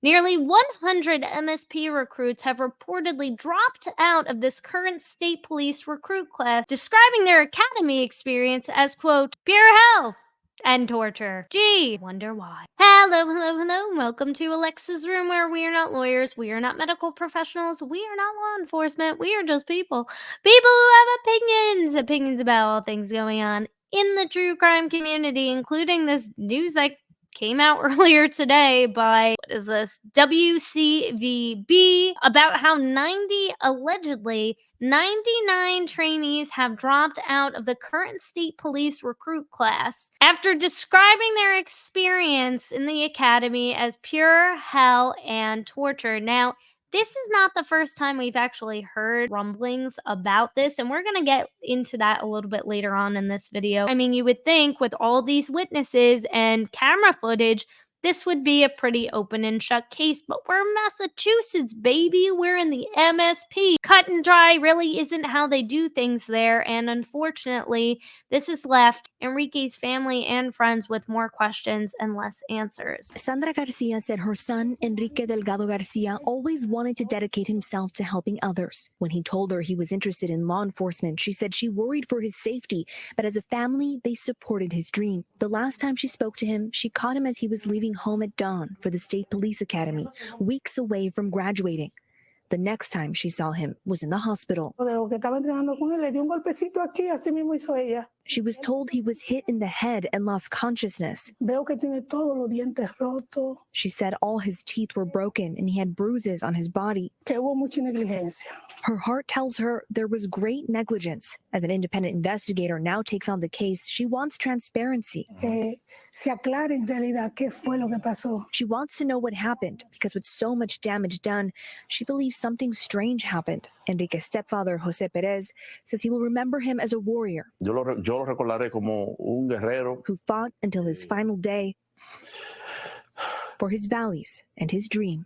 Nearly 100 MSP recruits have reportedly dropped out of this current state police recruit class, describing their academy experience as, quote, pure hell and torture. Gee, wonder why. Hello, welcome to Alexasrewm, where we are not lawyers, we are not medical professionals, we are not law enforcement, we are just people who have opinions about all things going on in the true crime community, including this news that came out earlier today by, what is this, WCVB, about how allegedly 99 trainees have dropped out of the current state police recruit class after describing their experience in the academy as pure hell and torture. Now, this is not the first time we've actually heard rumblings about this, and we're going to get into that a little bit later on in this video. I mean, you would think with all these witnesses and camera footage, this would be a pretty open and shut case, but we're Massachusetts, baby. We're in the MSP. Cut and dry really isn't how they do things there, and unfortunately, this has left Enrique's family and friends with more questions and less answers. Sandra Garcia said her son, Enrique Delgado-Garcia, always wanted to dedicate himself to helping others. When he told her he was interested in law enforcement, she said she worried for his safety, but as a family, they supported his dream. The last time she spoke to him, she caught him as he was leaving home at dawn for the State Police Academy, weeks away from graduating. The next time she saw him was in the hospital. She was told he was hit in the head and lost consciousness. She said all his teeth were broken and he had bruises on his body. Her heart tells her there was great negligence. As an independent investigator now takes on the case, she wants transparency. She wants to know what happened, because with so much damage done, she believes something strange happened. Enrique's stepfather, Jose Perez, says he will remember him as a warrior. Yo lo recordaré como un guerrero who fought until his final day for his values and his dream.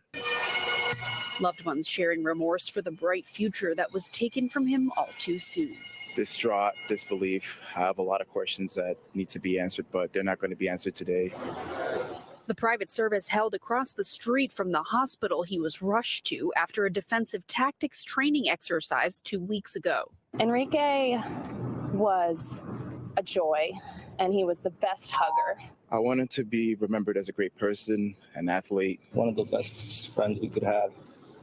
Loved ones sharing remorse for the bright future that was taken from him all too soon. Distraught, disbelief. I have a lot of questions that need to be answered, but they're not going to be answered today. The private service held across the street from the hospital he was rushed to after a defensive tactics training exercise 2 weeks ago. Enrique was a joy, and he was the best hugger. I wanted to be remembered as a great person, an athlete. One of the best friends we could have.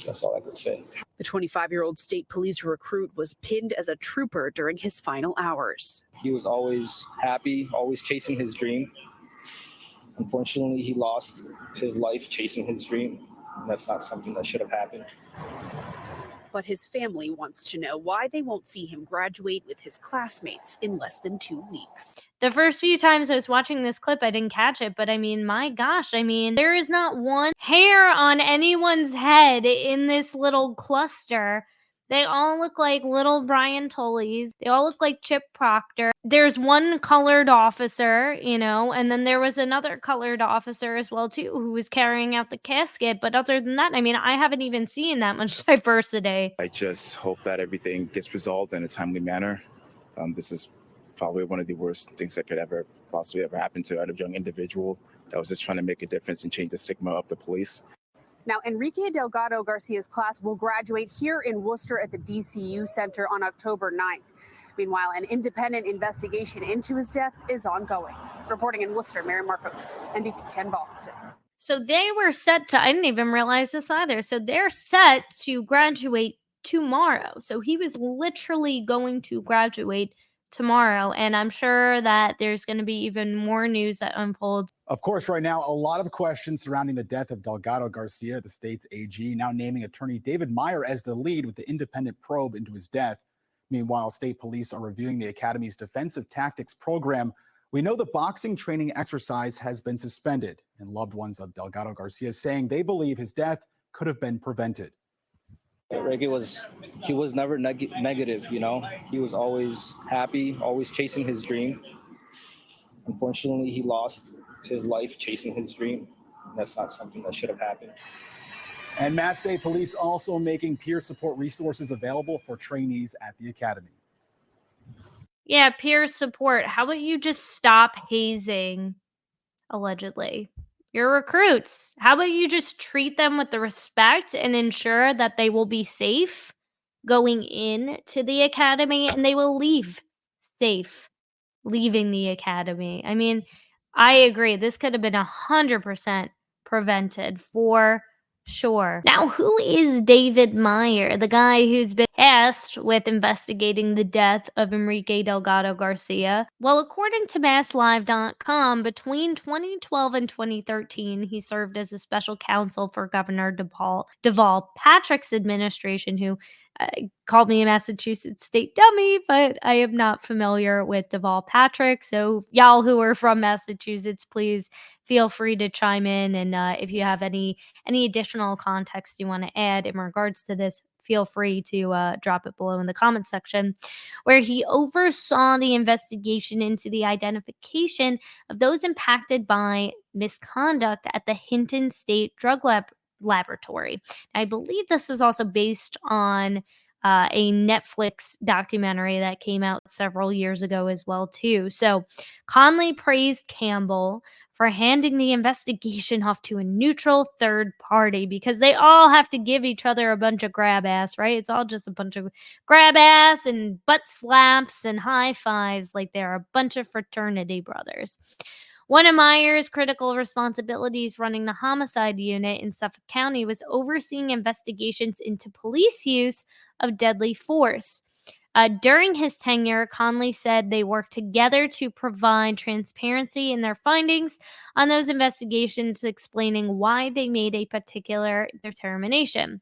That's all I could say. The 25-year-old state police recruit was pinned as a trooper during his final hours. He was always happy, always chasing his dream. Unfortunately, he lost his life chasing his dream. That's not something that should have happened. But his family wants to know why they won't see him graduate with his classmates in less than 2 weeks. The first few times I was watching this clip, I didn't catch it, but I mean, my gosh, there is not one hair on anyone's head in this little cluster. They all look like little Brian Tulleys. They all look like Chip Proctor. There's one colored officer, and then there was another colored officer as well, too, who was carrying out the casket. But other than that, I haven't even seen that much diversity. I just hope that everything gets resolved in a timely manner. This is probably one of the worst things that could possibly ever happen to a young individual that was just trying to make a difference and change the stigma of the police. Now, Enrique Delgado-Garcia's class will graduate here in Worcester at the DCU Center on October 9th. Meanwhile, an independent investigation into his death is ongoing. Reporting in Worcester, Mary Marcos, NBC 10 Boston. So they were set to, I didn't even realize this either. So they're set to graduate tomorrow. So he was literally going to graduate tomorrow, and I'm sure that there's going to be even more news that unfolds. Of course, right now, a lot of questions surrounding the death of Delgado-Garcia, the state's AG, now naming attorney David Meyer as the lead with the independent probe into his death. Meanwhile, state police are reviewing the academy's defensive tactics program. We know the boxing training exercise has been suspended, and loved ones of Delgado-Garcia saying they believe his death could have been prevented. Enrique was never negative, He was always happy, always chasing his dream. Unfortunately, he lost his life chasing his dream. That's not something that should have happened. And Mass State Police also making peer support resources available for trainees at the academy. Yeah, peer support. How about you just stop hazing, allegedly, your recruits. How about you just treat them with the respect and ensure that they will be safe going into the academy, and they will leave safe leaving the academy. I mean, I agree. This could have been 100% prevented for sure. Now, who is David Meyer, the guy who's been tasked with investigating the death of Enrique Delgado-Garcia? Well, according to MassLive.com, between 2012 and 2013, he served as a special counsel for Governor Deval Patrick's administration, who called me a Massachusetts state dummy, but I am not familiar with Deval Patrick. So y'all who are from Massachusetts, please feel free to chime in. And if you have any additional context you want to add in regards to this, feel free to drop it below in the comment section, where he oversaw the investigation into the identification of those impacted by misconduct at the Hinton State Drug Laboratory. I believe this was also based on a Netflix documentary that came out several years ago as well too. So Conley praised Campbell for handing the investigation off to a neutral third party, because they all have to give each other a bunch of grab ass, right? It's all just a bunch of grab ass and butt slaps and high fives, like they're a bunch of fraternity brothers. One of Meyer's critical responsibilities running the homicide unit in Suffolk County was overseeing investigations into police use of deadly force. During his tenure, Conley said they worked together to provide transparency in their findings on those investigations, explaining why they made a particular determination.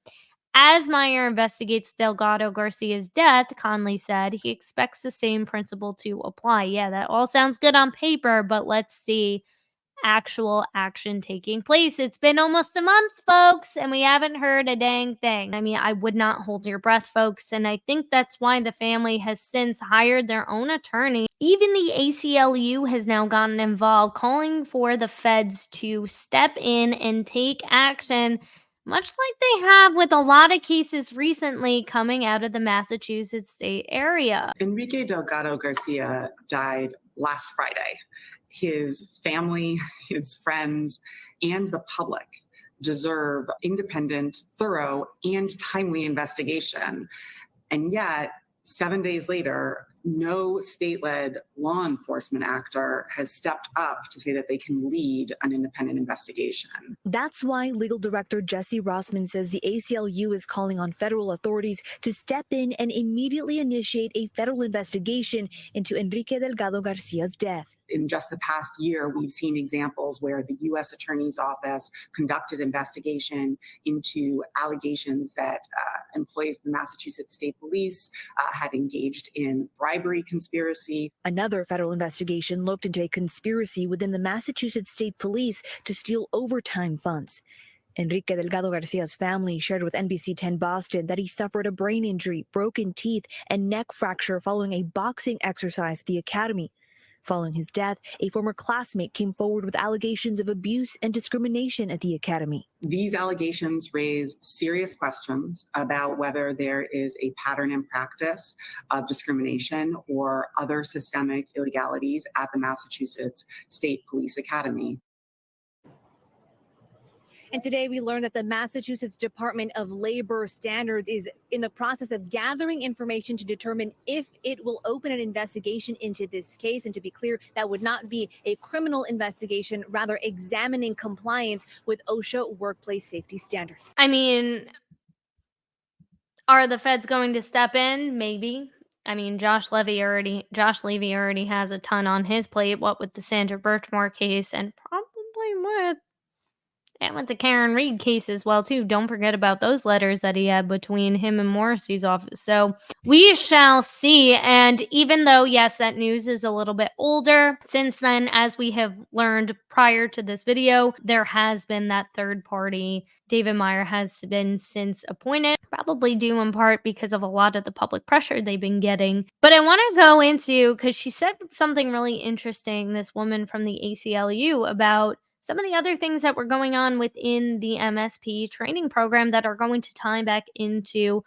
As Meyer investigates Delgado-Garcia's death, Conley said he expects the same principle to apply. Yeah, that all sounds good on paper, but let's see actual action taking place. It's been almost a month, folks, and we haven't heard a dang thing. I mean, I would not hold your breath, folks, and I think that's why the family has since hired their own attorney. Even the ACLU has now gotten involved, calling for the feds to step in and take action, much like they have with a lot of cases recently coming out of the Massachusetts state area. Enrique Delgado-Garcia died last Friday. His family, his friends, and the public deserve independent, thorough, and timely investigation. And yet, 7 days later, no state-led law enforcement actor has stepped up to say that they can lead an independent investigation. That's why Legal Director Jesse Rossman says the ACLU is calling on federal authorities to step in and immediately initiate a federal investigation into Enrique Delgado-Garcia's death. In just the past year, we've seen examples where the U.S. Attorney's Office conducted investigation into allegations that employees of the Massachusetts State Police had engaged in bribery conspiracy. Another federal investigation looked into a conspiracy within the Massachusetts State Police to steal overtime funds. Enrique Delgado-Garcia's family shared with NBC 10 Boston that he suffered a brain injury, broken teeth, and neck fracture following a boxing exercise at the academy. Following his death, a former classmate came forward with allegations of abuse and discrimination at the academy. These allegations raise serious questions about whether there is a pattern and practice of discrimination or other systemic illegalities at the Massachusetts State Police Academy. And today we learned that the Massachusetts Department of Labor Standards is in the process of gathering information to determine if it will open an investigation into this case. And to be clear, that would not be a criminal investigation, rather examining compliance with OSHA workplace safety standards. I mean, are the feds going to step in? Maybe. I mean, Josh Levy already has a ton on his plate, what with the Sandra Birchmore case and probably with the Karen Reed case as well, too. Don't forget about those letters that he had between him and Morrissey's office. So we shall see. And even though, yes, that news is a little bit older, since then, as we have learned prior to this video, there has been that third party. David Meyer has been since appointed, probably due in part because of a lot of the public pressure they've been getting. But I want to go into, because she said something really interesting, this woman from the ACLU, about some of the other things that were going on within the MSP training program that are going to tie back into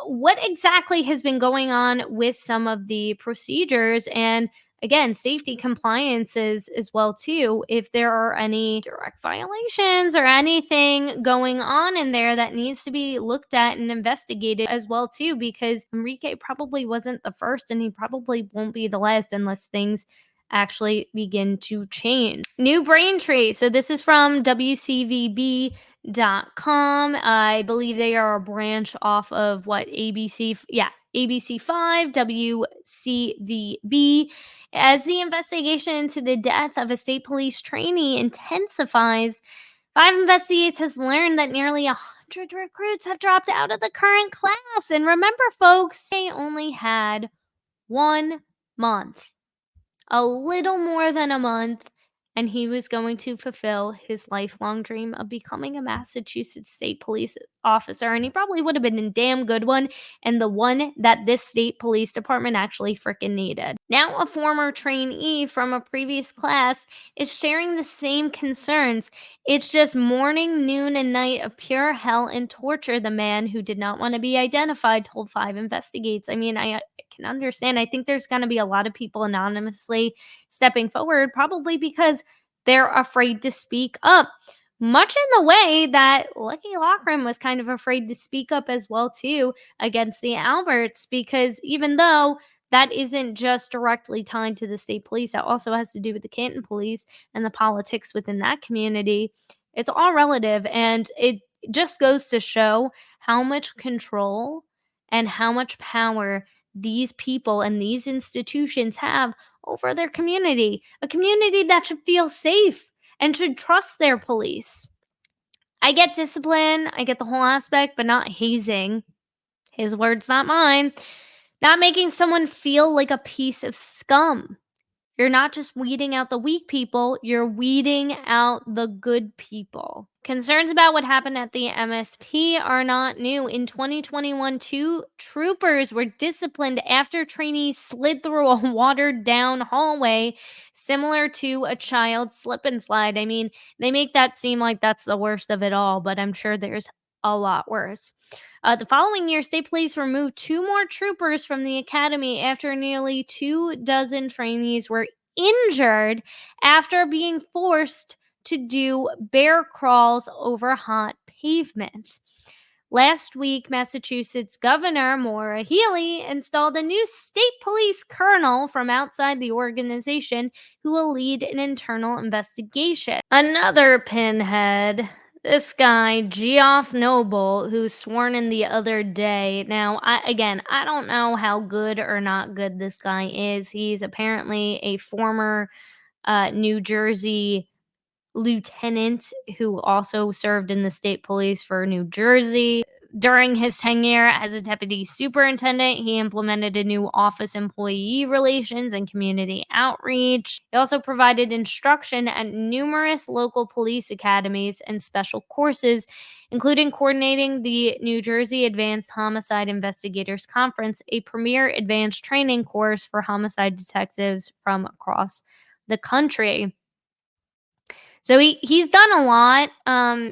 what exactly has been going on with some of the procedures and again, safety compliances as well too, if there are any direct violations or anything going on in there that needs to be looked at and investigated as well too, because Enrique probably wasn't the first and he probably won't be the last unless things actually begin to change. New Braintree. So this is from WCVB.com. I believe they are a branch off of what ABC, ABC5, WCVB. As the investigation into the death of a state police trainee intensifies, 5 Investigates has learned that nearly 100 recruits have dropped out of the current class. And remember, folks, they only had 1 month, a little more than a month, and he was going to fulfill his lifelong dream of becoming a Massachusetts state police officer. And he probably would have been a damn good one, and the one that this state police department actually freaking needed. Now, a former trainee from a previous class is sharing the same concerns. It's just morning, noon, and night of pure hell and torture, the man who did not want to be identified told 5 Investigates. I mean, I can understand. I think there's going to be a lot of people anonymously stepping forward, probably because they're afraid to speak up, much in the way that Lucky Lochran was kind of afraid to speak up as well too against the Alberts, because even though that isn't just directly tied to the state police, that also has to do with the Canton police and the politics within that community. It's all relative, and it just goes to show how much control and how much power these people and these institutions have over their community, a community that should feel safe and should trust their police. I get discipline, I get the whole aspect, but not hazing. His words, not mine. Not making someone feel like a piece of scum. You're not just weeding out the weak people, you're weeding out the good people. Concerns about what happened at the MSP are not new. In 2021, 2 troopers were disciplined after trainees slid through a watered-down hallway similar to a child slip and slide. I mean, they make that seem like that's the worst of it all, but I'm sure there's a lot worse. The following year, state police removed 2 more troopers from the academy after nearly 24 trainees were injured after being forced to do bear crawls over hot pavement. Last week, Massachusetts Governor Maura Healey installed a new state police colonel from outside the organization who will lead an internal investigation. Another pinhead. This guy, Geoff Noble, who's sworn in the other day. Now, I don't know how good or not good this guy is. He's apparently a former New Jersey lieutenant who also served in the state police for New Jersey. During his tenure as a deputy superintendent, he implemented a new office employee relations and community outreach. He also provided instruction at numerous local police academies and special courses, including coordinating the New Jersey Advanced Homicide Investigators Conference, a premier advanced training course for homicide detectives from across the country. So he's done a lot.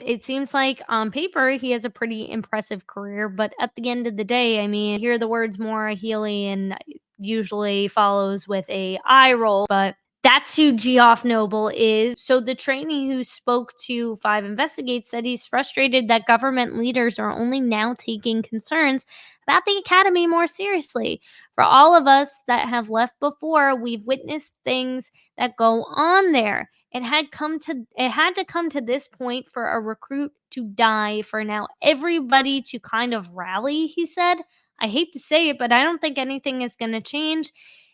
It seems like on paper he has a pretty impressive career, but at the end of the day, I mean, hear the words Maura Healey and usually follows with a eye roll, but that's who Geoff Noble is. So the trainee who spoke to 5 Investigates said he's frustrated that government leaders are only now taking concerns about the academy more seriously. For all of us that have left before, we've witnessed things that go on there. It had to come to this point for a recruit to die, for now everybody to kind of rally, he said. I hate to say it, but I don't think anything is going to change.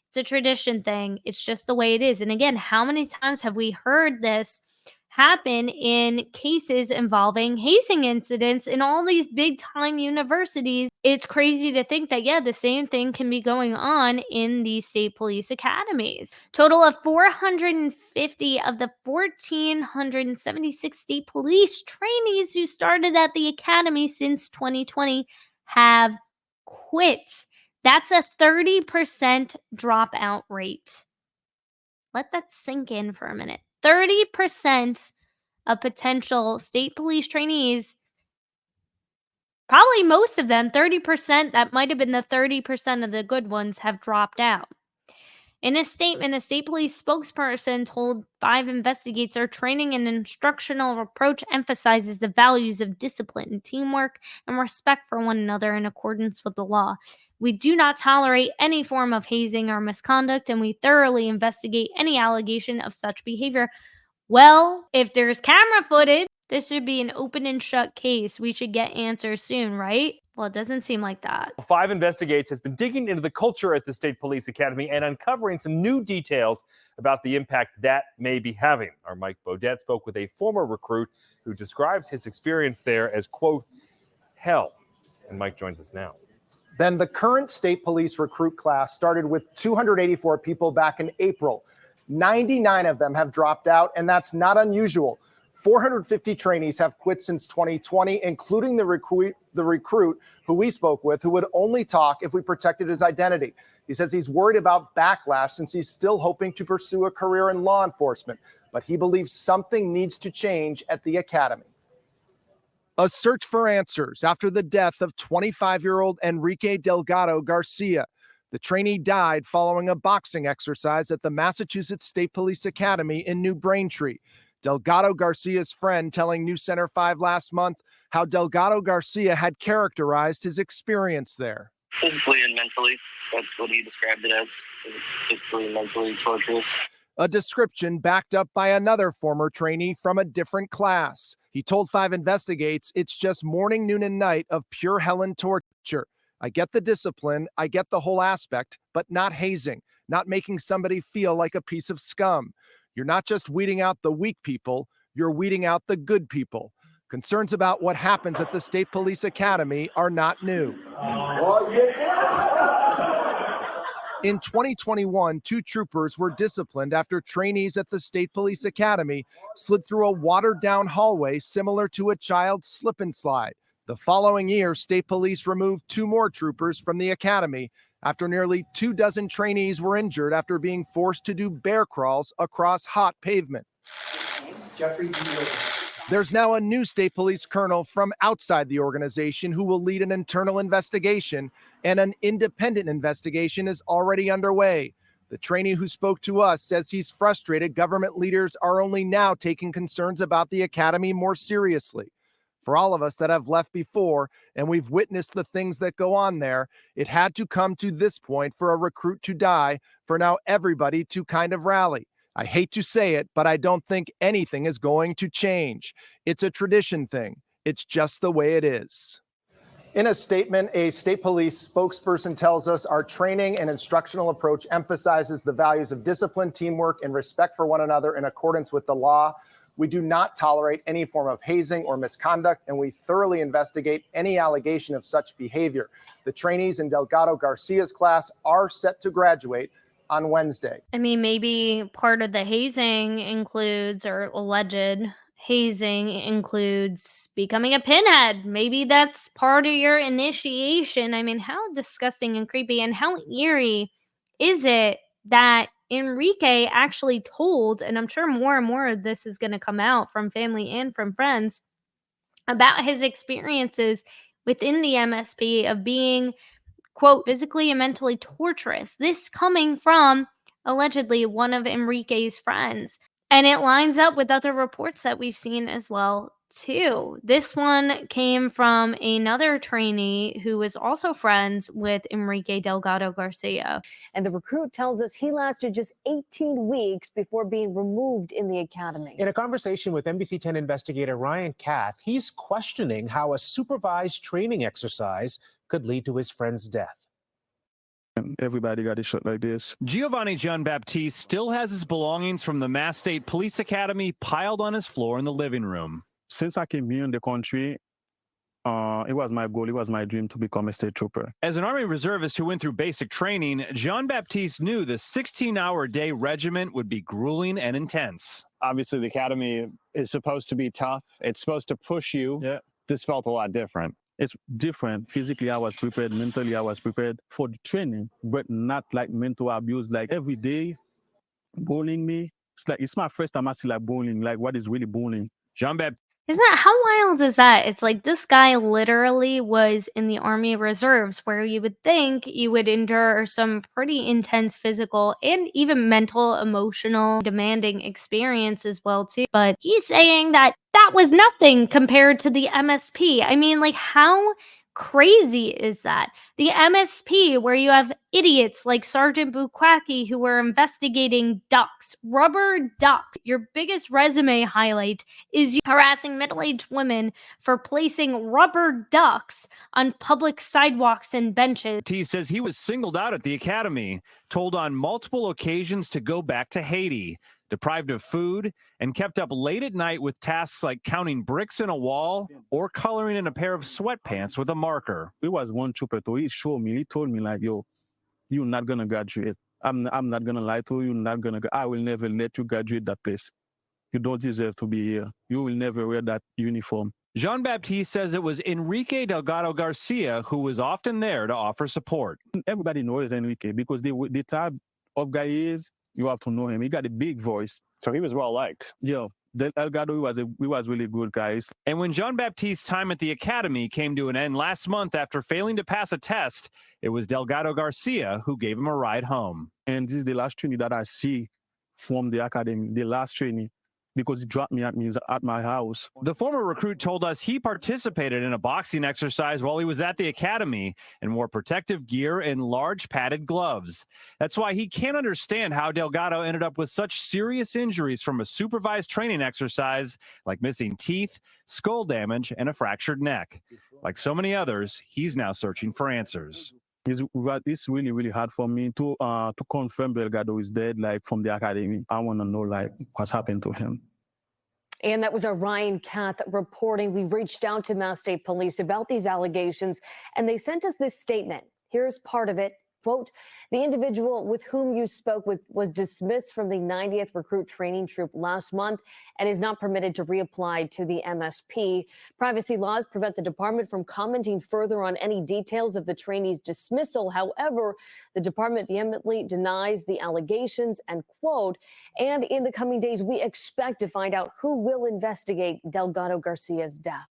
It's a tradition thing. It's just the way it is. And again, how many times have we heard this happen in cases involving hazing incidents in all these big time universities? It's crazy to think that, yeah, the same thing can be going on in these state police academies. Total of 450 of the 1,476 state police trainees who started at the academy since 2020 have quit. That's a 30% dropout rate. Let that sink in for a minute. 30% of potential state police trainees, probably most of them, 30%, that might have been the 30% of the good ones, have dropped out. In a statement, a state police spokesperson told 5 Investigates our training and instructional approach emphasizes the values of discipline, teamwork, and respect for one another in accordance with the law. We do not tolerate any form of hazing or misconduct, and we thoroughly investigate any allegation of such behavior. Well, if there's camera footage, this should be an open and shut case. We should get answers soon, right? Well, it doesn't seem like that. 5 Investigates has been digging into the culture at the State Police Academy and uncovering some new details about the impact that may be having. Our Mike Bodette spoke with a former recruit who describes his experience there as, quote, hell. And Mike joins us now. Ben, the current state police recruit class started with 284 people back in April. 99 of them have dropped out, and that's not unusual. 450 trainees have quit since 2020, including the recruit who we spoke with, who would only talk if we protected his identity. He says he's worried about backlash since he's still hoping to pursue a career in law enforcement, but he believes something needs to change at the academy. A search for answers after the death of 25-year-old Enrique Delgado-Garcia. The trainee died following a boxing exercise at the Massachusetts State Police Academy in New Braintree. Delgado-Garcia's friend telling News Center 5 last month how Delgado-Garcia had characterized his experience there. Physically and mentally, that's what he described it as, physically and mentally torturous. A description backed up by another former trainee from a different class. He told 5 Investigates it's just morning, noon, and night of pure hell and torture. I get the discipline, I get the whole aspect, but not hazing, not making somebody feel like a piece of scum. You're not just weeding out the weak people, you're weeding out the good people. Concerns about what happens at the State Police Academy are not new. In 2021, 2 troopers were disciplined after trainees at the State Police Academy slid through a watered-down hallway similar to a child's slip and slide. The following year, State Police removed 2 more troopers from the academy after nearly 24 trainees were injured after being forced to do bear crawls across hot pavement. There's now a new State Police colonel from outside the organization who will lead an internal investigation, and an independent investigation is already underway. The trainee who spoke to us says he's frustrated government leaders are only now taking concerns about the academy more seriously. For all of us that have left before, and we've witnessed the things that go on there, it had to come to this point for a recruit to die, for now everybody to kind of rally. I hate to say it, but I don't think anything is going to change. It's a tradition thing. It's just the way it is. In a statement, a state police spokesperson tells us our training and instructional approach emphasizes the values of discipline, teamwork, and respect for one another in accordance with the law. We do not tolerate any form of hazing or misconduct, and we thoroughly investigate any allegation of such behavior. The trainees in Delgado-Garcia's class are set to graduate on Wednesday. I mean, maybe part of the hazing includes, or alleged hazing includes, becoming a pinhead. Maybe that's part of your initiation. I mean, how disgusting and creepy, and how eerie is it that Enrique actually told, and I'm sure more and more of this is going to come out from family and from friends, about his experiences within the MSP of being, quote, physically and mentally torturous. This coming from allegedly one of Enrique's friends. And it lines up with other reports that we've seen as well, too. This one came from another trainee who was also friends with Enrique Delgado-Garcia. And the recruit tells us he lasted just 18 weeks before being removed in the academy. In a conversation with NBC 10 investigator Ryan Kath, he's questioning how a supervised training exercise could lead to his friend's death. Everybody got a shot like this. Giovanni Gianbaptiste still has his belongings from the Mass State Police Academy piled on his floor in the living room. Since I came here in the country, it was my goal, it was my dream to become a state trooper. As an Army reservist who went through basic training, Gianbaptiste knew the 16-hour-a-day regiment would be grueling and intense. Obviously, the academy is supposed to be tough. It's supposed to push you. Yeah. This felt a lot different. It's different. Physically, I was prepared. Mentally, I was prepared for the training, but not like mental abuse. Like every day, bullying me. It's my first time I see like bullying, like what is really bullying. Jean-Baptiste Isn't that how wild is that? It's like this guy literally was in the Army Reserves, where you would think you would endure some pretty intense physical and even mental, emotional, demanding experience as well too. But he's saying that that was nothing compared to the MSP. I mean, like, how crazy is that? The MSP, where you have idiots like Sergeant Bukwaki who were investigating ducks, rubber ducks. Your biggest resume highlight is you harassing middle-aged women for placing rubber ducks on public sidewalks and benches. T says he was singled out at the academy, told on multiple occasions to go back to Haiti, deprived of food, and kept up late at night with tasks like counting bricks in a wall or coloring in a pair of sweatpants with a marker. There was one trooper, he showed me, he told me like, yo, you're not gonna graduate. I'm not gonna lie to you, I will never let you graduate that place. You don't deserve to be here. You will never wear that uniform. Jean-Baptiste says it was Enrique Delgado-Garcia who was often there to offer support. Everybody knows Enrique because the type of guy he is, you have to know him. He got a big voice. So he was well liked. Yeah. Delgado was really good, guys. And when Jean-Baptiste's time at the academy came to an end last month after failing to pass a test, it was Delgado-Garcia who gave him a ride home. And this is the last training that I see from the academy, the last training, because he dropped me at my house. The former recruit told us he participated in a boxing exercise while he was at the academy and wore protective gear and large padded gloves. That's why he can't understand how Delgado ended up with such serious injuries from a supervised training exercise, like missing teeth, skull damage, and a fractured neck. Like so many others, he's now searching for answers. It's really, really hard for me to confirm Delgado is dead, like from the academy. I want to know, like, what's happened to him. And that was our Ryan Kath reporting. We reached out to Mass State Police about these allegations, and they sent us this statement. Here's part of it. Quote, the individual with whom you spoke with was dismissed from the 90th Recruit Training Troop last month and is not permitted to reapply to the MSP. Privacy laws prevent the department from commenting further on any details of the trainee's dismissal. However, the department vehemently denies the allegations, and quote, and in the coming days, we expect to find out who will investigate Delgado-Garcia's death.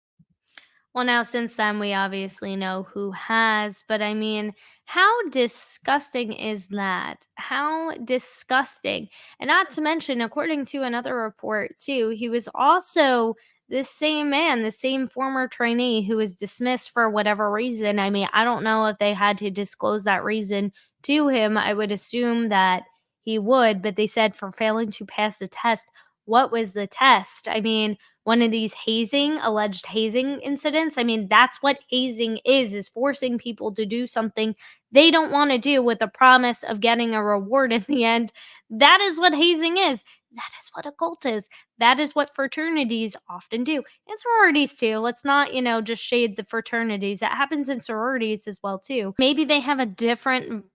Well, now since then, we obviously know who has, but I mean, how disgusting is that? How disgusting. And not to mention, according to another report, too, he was also this same man, the same former trainee who was dismissed for whatever reason. I mean, I don't know if they had to disclose that reason to him. I would assume that he would, but they said for failing to pass the test. What was the test? I mean, one of these alleged hazing incidents. I mean, that's what hazing is forcing people to do something they don't want to do with the promise of getting a reward in the end. That is what hazing is. That is what a cult is. That is what fraternities often do. And sororities too. Let's not, just shade the fraternities. That happens in sororities as well too. Maybe they have a different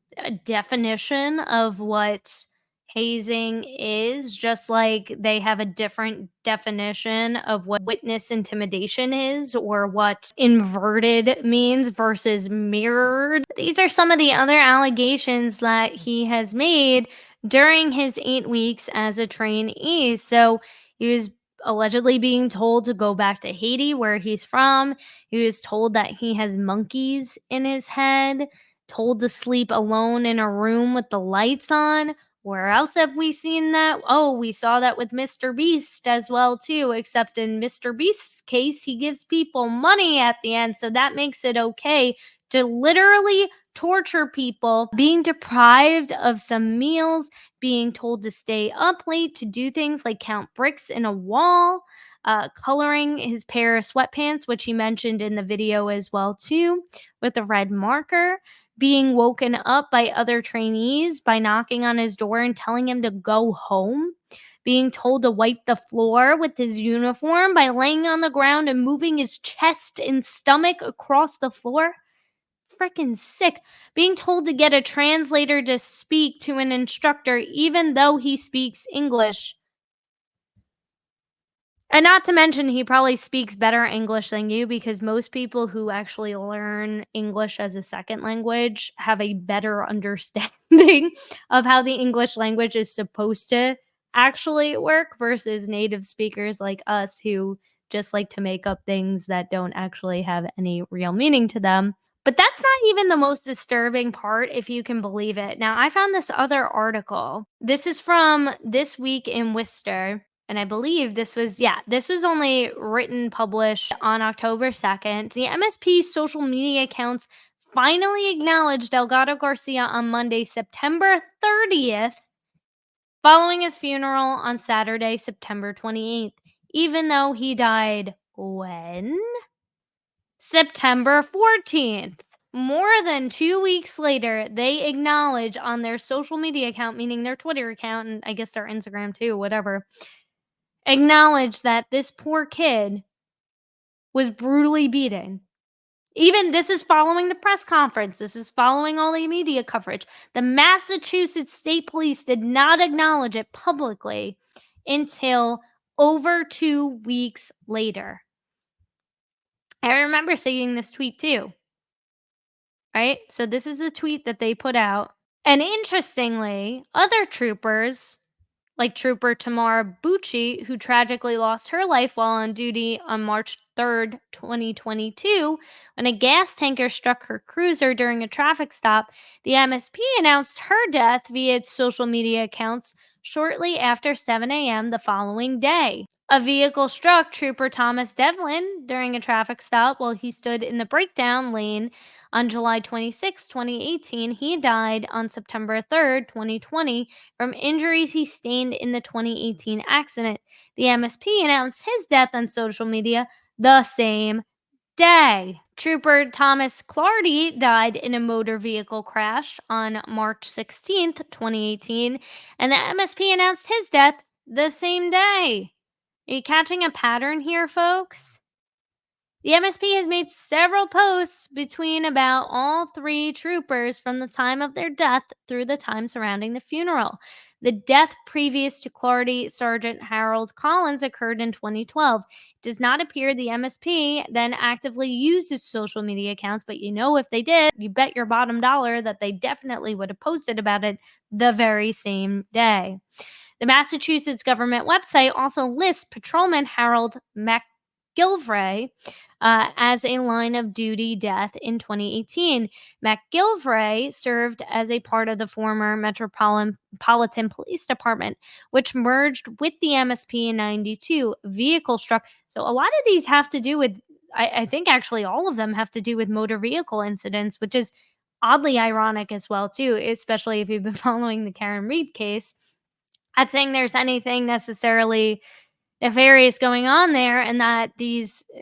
definition of what hazing is, just like they have a different definition of what witness intimidation is or what inverted means versus mirrored. These are some of the other allegations that he has made during his 8 weeks as a trainee. So he was allegedly being told to go back to Haiti, where he's from. He was told that he has monkeys in his head, told to sleep alone in a room with the lights on. Where else have we seen that? Oh, we saw that with Mr. Beast as well too, except in Mr. Beast's case, he gives people money at the end, so that makes it okay to literally torture people, being deprived of some meals, being told to stay up late to do things like count bricks in a wall, coloring his pair of sweatpants, which he mentioned in the video as well too, with a red marker, being woken up by other trainees by knocking on his door and telling him to go home, being told to wipe the floor with his uniform by laying on the ground and moving his chest and stomach across the floor. Freaking sick. Being told to get a translator to speak to an instructor even though he speaks English. And not to mention, he probably speaks better English than you, because most people who actually learn English as a second language have a better understanding of how the English language is supposed to actually work versus native speakers like us who just like to make up things that don't actually have any real meaning to them. But that's not even the most disturbing part, if you can believe it. Now, I found this other article. This is from This Week in Worcester. And I believe this was only published on October 2nd. The MSP's social media accounts finally acknowledged Delgado-Garcia on Monday, September 30th, following his funeral on Saturday, September 28th, even though he died when? September 14th. More than 2 weeks later, they acknowledge on their social media account, meaning their Twitter account, and I guess their Instagram too, whatever, acknowledge that this poor kid was brutally beaten. Even this is following the press conference. This is following all the media coverage. The Massachusetts State Police did not acknowledge it publicly until over 2 weeks later. I remember seeing this tweet too. Right? So this is a tweet that they put out. And interestingly, other troopers, like Trooper Tamara Bucci, who tragically lost her life while on duty on March 3rd, 2022, when a gas tanker struck her cruiser during a traffic stop, the MSP announced her death via its social media accounts shortly after 7 a.m. the following day. A vehicle struck Trooper Thomas Devlin during a traffic stop while he stood in the breakdown lane on July 26, 2018. He died on September 3rd, 2020, from injuries he sustained in the 2018 accident. The MSP announced his death on social media the same day. Trooper Thomas Clardy died in a motor vehicle crash on March 16th, 2018, and the MSP announced his death the same day. Are you catching a pattern here, folks? The MSP has made several posts between about all three troopers from the time of their death through the time surrounding the funeral. The death previous to Clardy, Sergeant Harold Collins, occurred in 2012. It does not appear the MSP then actively uses social media accounts, but if they did, you bet your bottom dollar that they definitely would have posted about it the very same day. The Massachusetts government website also lists Patrolman Harold McGilvray as a line of duty death in 2018. McGilvray served as a part of the former Metropolitan Police Department, which merged with the MSP in 92. Vehicle struck. So a lot of these have to do with, I think actually all of them have to do with motor vehicle incidents, which is oddly ironic as well too, especially if you've been following the Karen Reed case. Not saying there's anything necessarily nefarious going on there, and that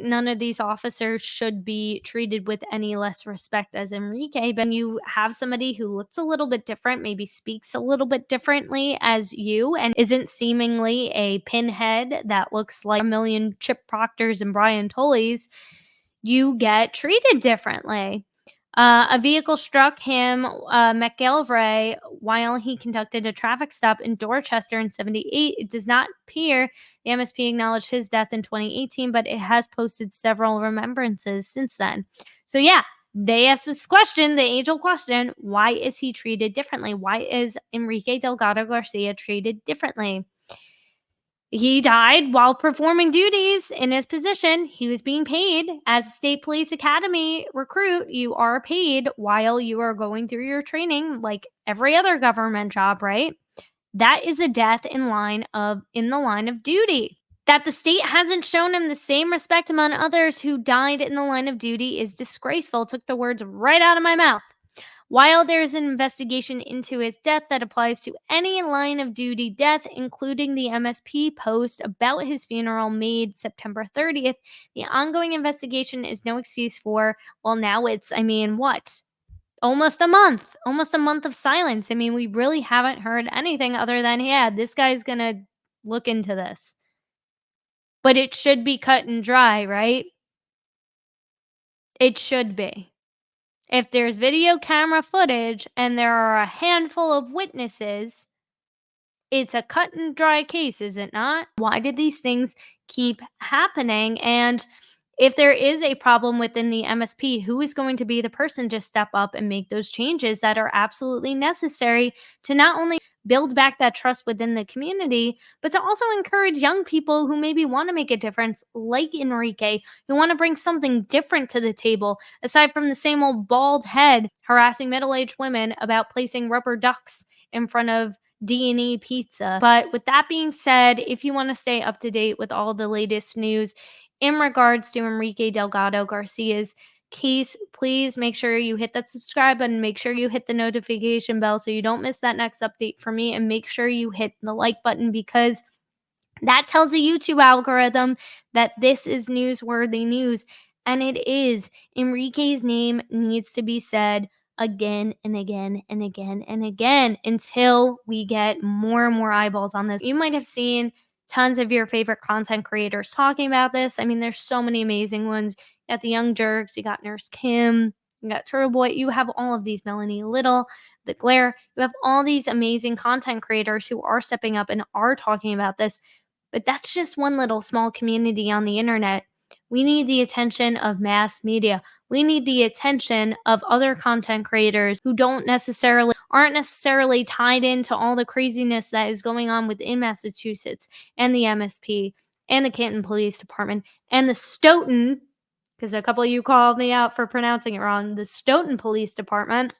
none of these officers should be treated with any less respect as Enrique. But you have somebody who looks a little bit different, maybe speaks a little bit differently as you, and isn't seemingly a pinhead that looks like a million Chip Proctors and Brian Tulleys, you get treated differently. A vehicle struck him, McGilvray, while he conducted a traffic stop in Dorchester in 78. It does not appear the MSP acknowledged his death in 2018, but it has posted several remembrances since then. So yeah, they asked this question, the age-old question, why is he treated differently? Why is Enrique Delgado-Garcia treated differently? He died while performing duties in his position. He was being paid as a State Police Academy recruit. You are paid while you are going through your training, like every other government job, right? That is a death in the line of duty. That the state hasn't shown him the same respect among others who died in the line of duty is disgraceful. Took the words right out of my mouth. While there is an investigation into his death that applies to any line of duty death, including the MSP post about his funeral made September 30th, the ongoing investigation is no excuse for, well, now it's, almost a month of silence. We really haven't heard anything other than, yeah, this guy's going to look into this. But it should be cut and dry, right? It should be. If there's video camera footage and there are a handful of witnesses, it's a cut and dry case, is it not? Why did these things keep happening? And if there is a problem within the MSP, who is going to be the person to step up and make those changes that are absolutely necessary to not only build back that trust within the community, but to also encourage young people who maybe want to make a difference, like Enrique, who want to bring something different to the table, aside from the same old bald head harassing middle-aged women about placing rubber ducks in front of D&E pizza. But with that being said, if you want to stay up to date with all the latest news in regards to Enrique Delgado-Garcia's case, please make sure you hit that subscribe button, make sure you hit the notification bell so you don't miss that next update from me, and make sure you hit the like button, because that tells the YouTube algorithm that this is newsworthy news. And it is. Enrique's name needs to be said again and again and again and again until we get more and more eyeballs on this. You might have seen tons of your favorite content creators talking about this. I mean, there's so many amazing ones. You got the Young Jerks, you got Nurse Kim, you got Turtle Boy, you have all of these, Melanie Little, The Glare. You have all these amazing content creators who are stepping up and are talking about this. But that's just one little small community on the internet. We need the attention of mass media. We need the attention of other content creators who aren't necessarily tied into all the craziness that is going on within Massachusetts and the MSP and the Canton Police Department and the Stoughton, because a couple of you called me out for pronouncing it wrong, the Stoughton Police Department.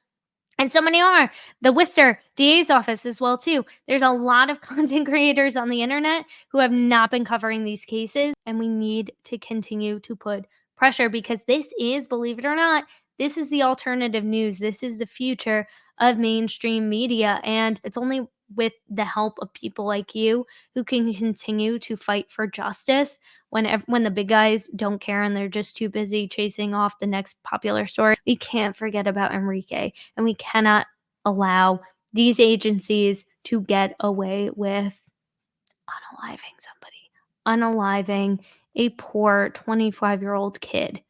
And so many are. The Worcester DA's office as well, too. There's a lot of content creators on the internet who have not been covering these cases, and we need to continue to put pressure, because this is, believe it or not, this is the alternative news. This is the future of mainstream media, and it's only with the help of people like you who can continue to fight for justice when the big guys don't care and they're just too busy chasing off the next popular story. We can't forget about Enrique, and we cannot allow these agencies to get away with unaliving somebody, unaliving a poor 25-year-old kid,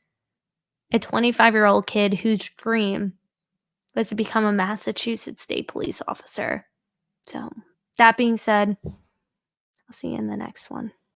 a 25-year-old kid whose dream was to become a Massachusetts State Police officer. So, that being said, I'll see you in the next one.